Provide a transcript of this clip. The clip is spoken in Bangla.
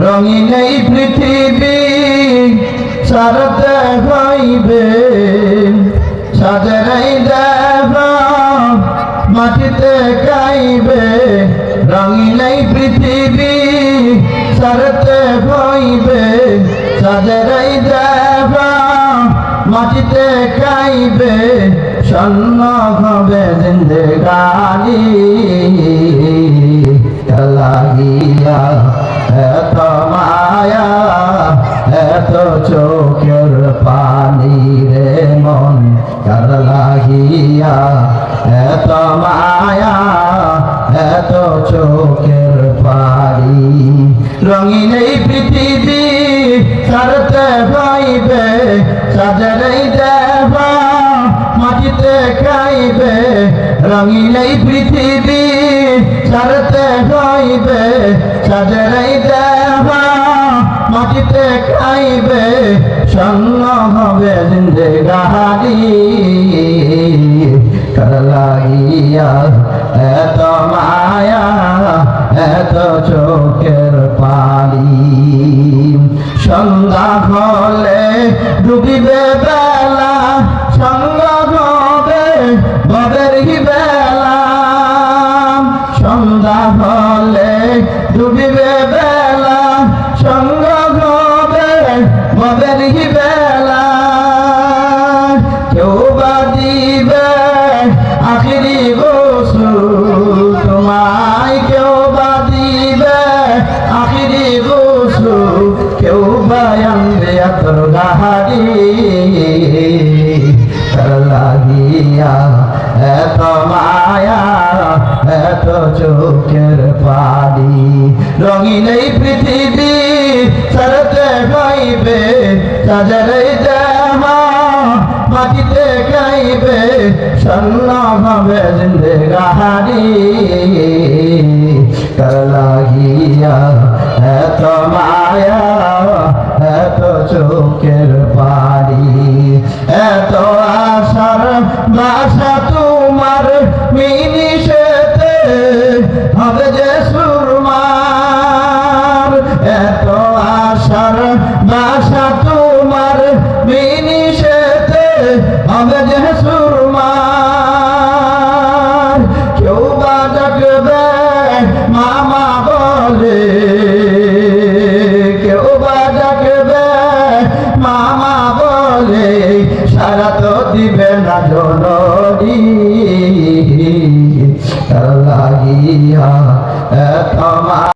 রঙিন এই পৃথিবী সারতে হইবে সাজরাই দেব মাটিতে গাইবে রঙিন এই পৃথিবী সারতে হইবে সাজরাই দেব মাটিতে গাইবে স্বর্ণ হবে জিন্দেগানি লাগিয়া এত মায়া এত চোখের পানি রে মন কার লাগিয়া এত মায়া এত চোখের পানি রঙিন এই পৃথিবী ছাড়তে হইবে সাজরাই দেব মাটিতে খাইবে রঙিন এই পৃথিবী ছাড়তে হইবে সাজরাই দেব মাটিতে খাইবে স্বর্ণ হবে জিন্দেগানি কার লাগিয়া এত মায়া এত চোখের পানি সন্ধ্যা হলে ডুবিবে বেলা সঙ্গ হবে ভবের বেলা সন্ধ্যা হলে ডুবিবে বেলা সঙ্গ হবে ভবের বেলা কেউ বা দিবে আখিরি গোসল তোমায় কেউ বা দিবে আখিরি গোসল কেউ বা আনবে আতর গাহারি কার লাগিয়া এত মায়া এত চোখের পানি রঙিন এই পৃথিবী ছাড়তে হইবে সাজরাই দেব মাটিতে গাইবে স্বর্ণ হবে জিন্দেগানি কার লাগিয়া এত মায়া